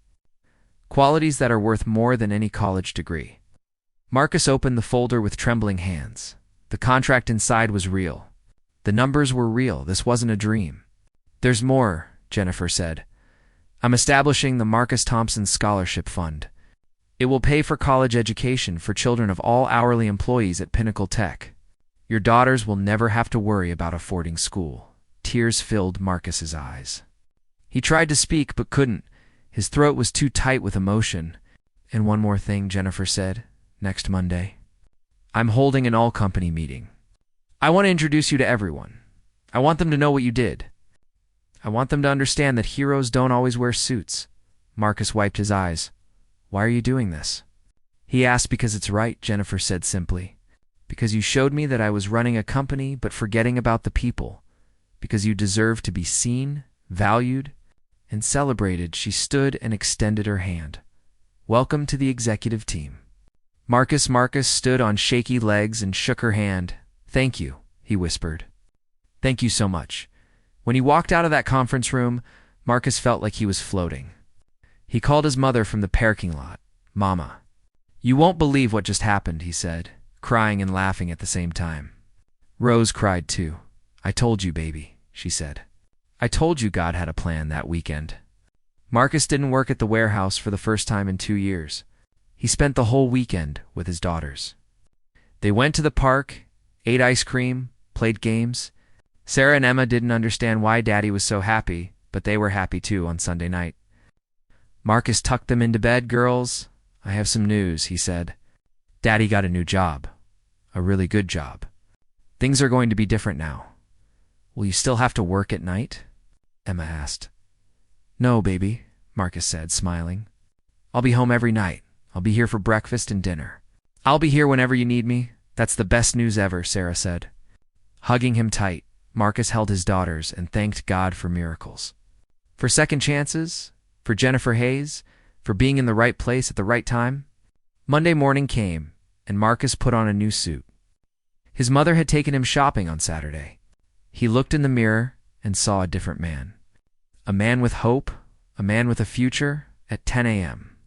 Qualities that are worth more than any college degree." Marcus opened the folder with trembling hands. The contract inside was real. The numbers were real. This wasn't a dream. "There's more," Jennifer said. "I'm establishing the Marcus Thompson Scholarship Fund. It will pay for college education for children of all hourly employees at Pinnacle Tech. Your daughters will never have to worry about affording school." Tears filled Marcus's eyes. He tried to speak but couldn't. His throat was too tight with emotion. "And one more thing," Jennifer said. "Next Monday, I'm holding an all-company meeting. I want to introduce you to everyone. I want them to know what you did. I want them to understand that heroes don't always wear suits." Marcus wiped his eyes. "Why are you doing this?" He asked. "Because it's right," Jennifer said simply. "Because you showed me that I was running a company but forgetting about the people. Because you deserve to be seen, valued, and celebrated." She stood and extended her hand. "Welcome to the executive team." Marcus stood on shaky legs and shook her hand. "Thank you," he whispered. "Thank you so much." When he walked out of that conference room, Marcus felt like he was floating. He called his mother from the parking lot. "Mama." "You won't believe what just happened," he said, crying and laughing at the same time. Rose cried too. "I told you, baby," she said. "I told you God had a plan that weekend." Marcus didn't work at the warehouse for the first time in 2 years. He spent the whole weekend with his daughters. They went to the park, ate ice cream, played games. Sarah and Emma didn't understand why Daddy was so happy, but they were happy too on Sunday night. Marcus tucked them into bed. "Girls, I have some news," he said. "Daddy got a new job. A really good job. Things are going to be different now." "Will you still have to work at night?" Emma asked. "No, baby," Marcus said, smiling. "I'll be home every night. I'll be here for breakfast and dinner. I'll be here whenever you need me. That's the best news ever," Sarah said. Hugging him tight, Marcus held his daughters and thanked God for miracles. For second chances, for Jennifer Hayes, for being in the right place at the right time. Monday morning came, and Marcus put on a new suit. His mother had taken him shopping on Saturday. He looked in the mirror and saw a different man. A man with hope, a man with a future. At 10 a.m.,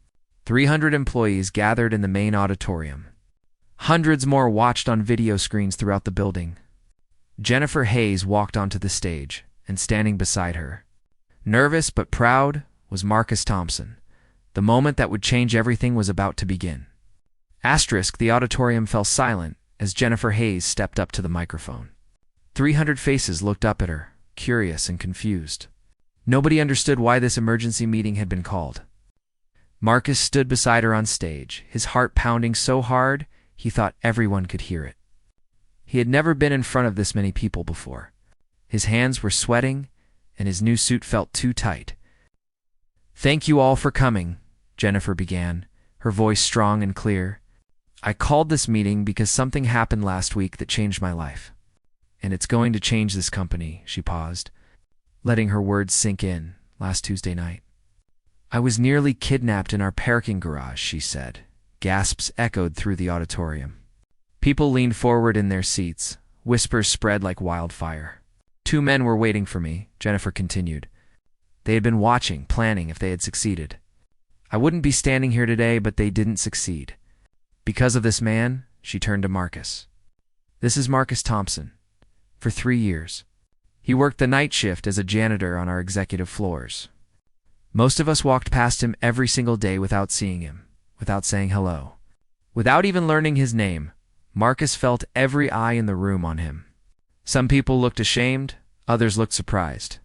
300 employees gathered in the main auditorium. Hundreds more watched on video screens throughout the building. Jennifer Hayes walked onto the stage, and standing beside her, nervous but proud, was Marcus Thompson. The moment that would change everything was about to begin. The auditorium fell silent as Jennifer Hayes stepped up to the microphone. 300 faces looked up at her, curious and confused. Nobody understood why this emergency meeting had been called. Marcus stood beside her on stage, his heart pounding so hard he thought everyone could hear it. He had never been in front of this many people before. His hands were sweating, and his new suit felt too tight. "Thank you all for coming," Jennifer began, her voice strong and clear. "I called this meeting because something happened last week that changed my life. And it's going to change this company." She paused, letting her words sink in. "Last Tuesday night, "I was nearly kidnapped in our parking garage," she said. Gasps echoed through the auditorium. People leaned forward in their seats. Whispers spread like wildfire. "Two men were waiting for me," Jennifer continued. "They had been watching, planning if they had succeeded. I wouldn't be standing here today, but they didn't succeed. Because of this man," she turned to Marcus. "This is Marcus Thompson. For 3 years. He worked the night shift as a janitor on our executive floors. Most of us walked past him every single day without seeing him, without saying hello. Without even learning his name, Marcus felt every eye in the room on him. Some people looked ashamed, others looked surprised.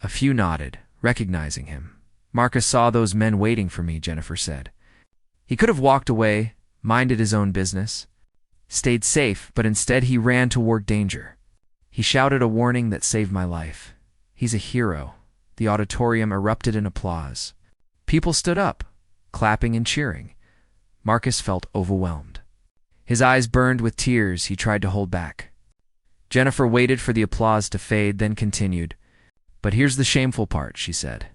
A few nodded, recognizing him. Marcus saw those men waiting for me," Jennifer said. "He could have walked away, minded his own business, stayed safe, but instead he ran toward danger. He shouted a warning that saved my life. He's a hero." The auditorium erupted in applause. People stood up, clapping and cheering. Marcus felt overwhelmed. His eyes burned with tears he tried to hold back. Jennifer waited for the applause to fade, then continued. "But here's the shameful part," she said,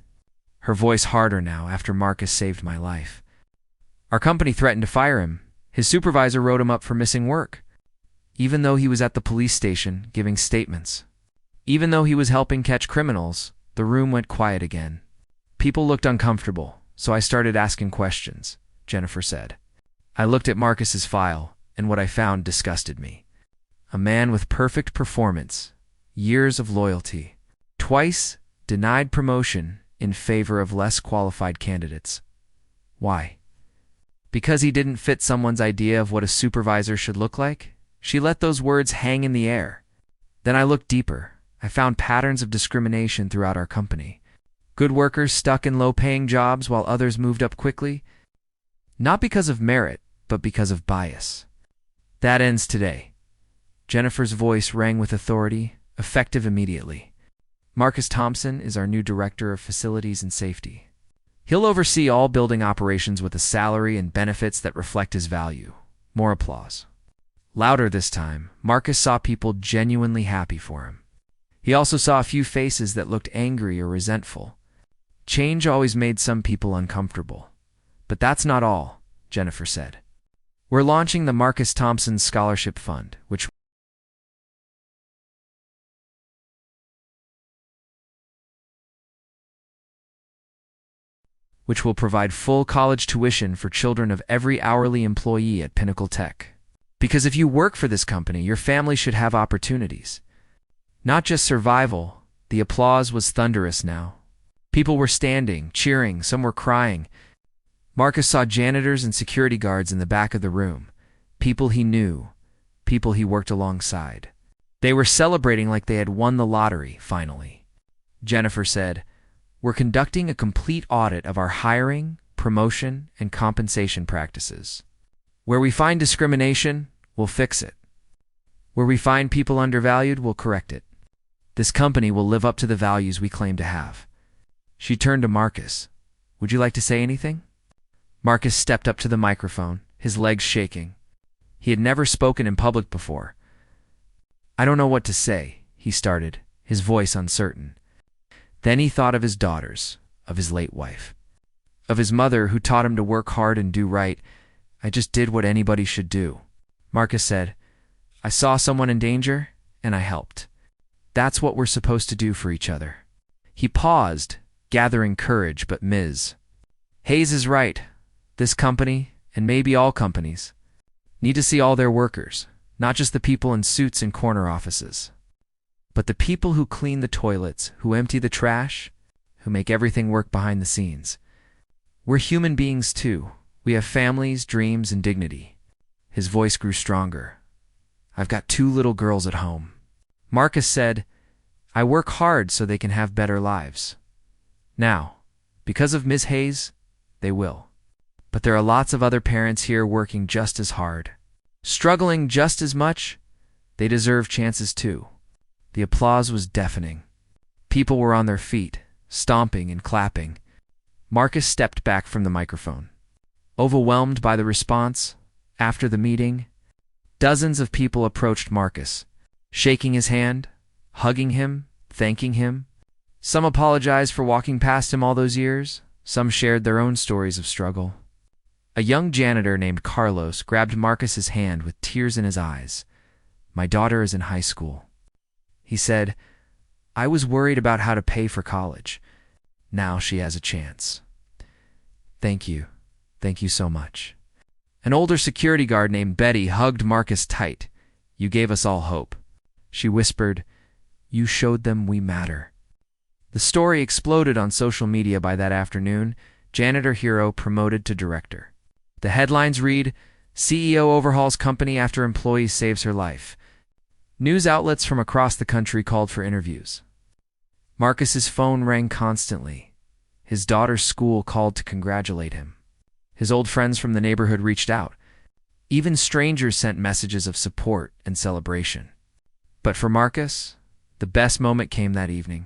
her voice harder now after Marcus saved my life. "Our company threatened to fire him. His supervisor wrote him up for missing work. Even though he was at the police station giving statements. Even though he was helping catch criminals." The room went quiet again. "People looked uncomfortable, so I started asking questions," Jennifer said. "I looked at Marcus's file, and what I found disgusted me. A man with perfect performance, years of loyalty, twice denied promotion in favor of less qualified candidates. Why? Because he didn't fit someone's idea of what a supervisor should look like?" She let those words hang in the air. "Then I looked deeper. I found patterns of discrimination throughout our company. Good workers stuck in low-paying jobs while others moved up quickly. Not because of merit, but because of bias. That ends today." Jennifer's voice rang with authority, effective immediately. "Marcus Thompson is our new Director of Facilities and Safety. He'll oversee all building operations with a salary and benefits that reflect his value." More applause. Louder this time, Marcus saw people genuinely happy for him. He also saw a few faces that looked angry or resentful. Change always made some people uncomfortable. "But that's not all," Jennifer said. "We're launching the Marcus Thompson Scholarship Fund, which will provide full college tuition for children of every hourly employee at Pinnacle Tech. Because if you work for this company, your family should have opportunities. Not just survival." The applause was thunderous now. People were standing, cheering, some were crying. Marcus saw janitors and security guards in the back of the room. People he knew, people he worked alongside. They were celebrating like they had won the lottery, finally. Jennifer said, "We're conducting a complete audit of our hiring, promotion, and compensation practices. Where we find discrimination, we'll fix it. Where we find people undervalued, we'll correct it. This company will live up to the values we claim to have." She turned to Marcus. "Would you like to say anything?" Marcus stepped up to the microphone, his legs shaking. He had never spoken in public before. "I don't know what to say," he started, his voice uncertain. Then he thought of his daughters, of his late wife, of his mother who taught him to work hard and do right. "I just did what anybody should do." Marcus said, "I saw someone in danger, and I helped. That's what we're supposed to do for each other." He paused, gathering courage, but Ms. Hayes is right. This company, and maybe all companies, need to see all their workers, not just the people in suits and corner offices, but the people who clean the toilets, who empty the trash, who make everything work behind the scenes. We're human beings too. We have families, dreams, and dignity." His voice grew stronger. "I've got 2 little girls at home." Marcus said, "I work hard so they can have better lives. Now, because of Ms. Hayes, they will. But there are lots of other parents here working just as hard, struggling just as much. They deserve chances too." The applause was deafening. People were on their feet, stomping and clapping. Marcus stepped back from the microphone. Overwhelmed by the response, after the meeting, dozens of people approached Marcus, shaking his hand, hugging him, thanking him. Some apologized for walking past him all those years. Some shared their own stories of struggle. A young janitor named Carlos grabbed Marcus's hand with tears in his eyes. "My daughter is in high school," he said. "I was worried about how to pay for college. Now she has a chance. Thank you. Thank you so much." An older security guard named Betty hugged Marcus tight. "You gave us all hope," she whispered. "You showed them we matter." The story exploded on social media by that afternoon. Janitor hero promoted to director. The headlines read, "CEO overhauls company after employee saves her life." News outlets from across the country called for interviews. Marcus's phone rang constantly. His daughter's school called to congratulate him. His old friends from the neighborhood reached out. Even strangers sent messages of support and celebration. But for Marcus, the best moment came that evening.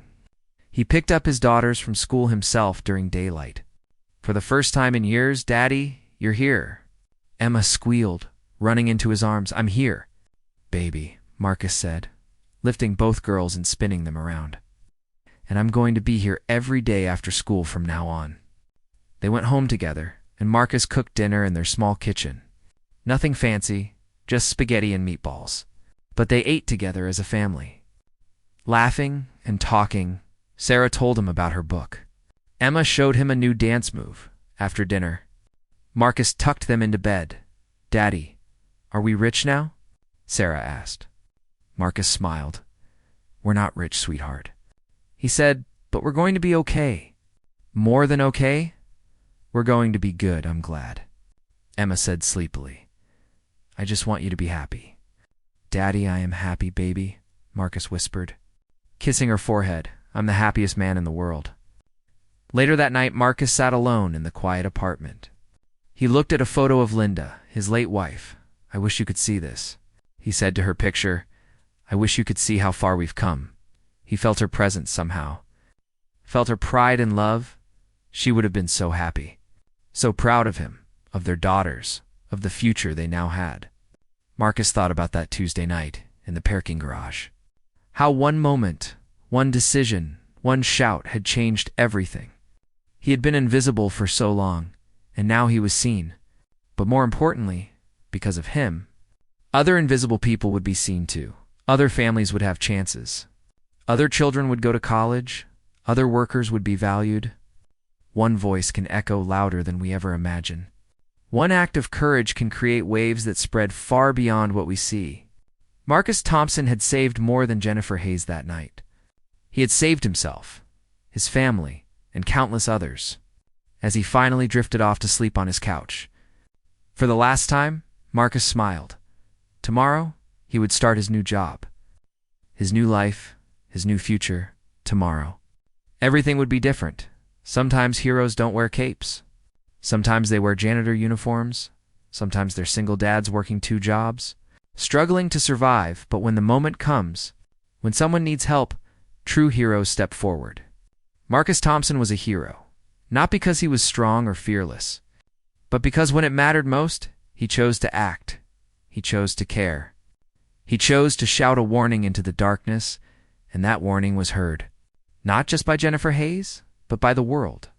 He picked up his daughters from school himself during daylight. "For the first time in years, Daddy, you're here." Emma squealed, running into his arms. "I'm here." "Baby," Marcus said, lifting both girls and spinning them around. "And I'm going to be here every day after school from now on." They went home together, and Marcus cooked dinner in their small kitchen. Nothing fancy, just spaghetti and meatballs. But they ate together as a family. Laughing and talking, Sarah told him about her book. Emma showed him a new dance move. After dinner, Marcus tucked them into bed. "Daddy, are we rich now?" Sarah asked. Marcus smiled. "We're not rich, sweetheart." He said, "But we're going to be okay." "More than okay?" "We're going to be good, I'm glad." Emma said sleepily. "I just want you to be happy." "Daddy, I am happy, baby," Marcus whispered, kissing her forehead. "I'm the happiest man in the world." Later that night, Marcus sat alone in the quiet apartment. He looked at a photo of Linda, his late wife. "I wish you could see this," he said to her picture. "I wish you could see how far we've come." He felt her presence somehow. Felt her pride and love. She would have been so happy. So proud of him, of their daughters, of the future they now had. Marcus thought about that Tuesday night in the parking garage. How one moment, one decision, one shout had changed everything. He had been invisible for so long, and now he was seen. But more importantly, because of him, other invisible people would be seen too. Other families would have chances. Other children would go to college. Other workers would be valued. One voice can echo louder than we ever imagine. One act of courage can create waves that spread far beyond what we see. Marcus Thompson had saved more than Jennifer Hayes that night. He had saved himself, his family, and countless others. As he finally drifted off to sleep on his couch, for the last time, Marcus smiled. Tomorrow, he would start his new job. His new life, his new future, tomorrow. Everything would be different. Sometimes heroes don't wear capes. Sometimes they wear janitor uniforms. Sometimes they're single dads working 2 jobs, struggling to survive. But when the moment comes, when someone needs help, true heroes step forward. Marcus Thompson was a hero, not because he was strong or fearless, but because when it mattered most, he chose to act. He chose to care. He chose to shout a warning into the darkness, and that warning was heard, not just by Jennifer Hayes, but by the world.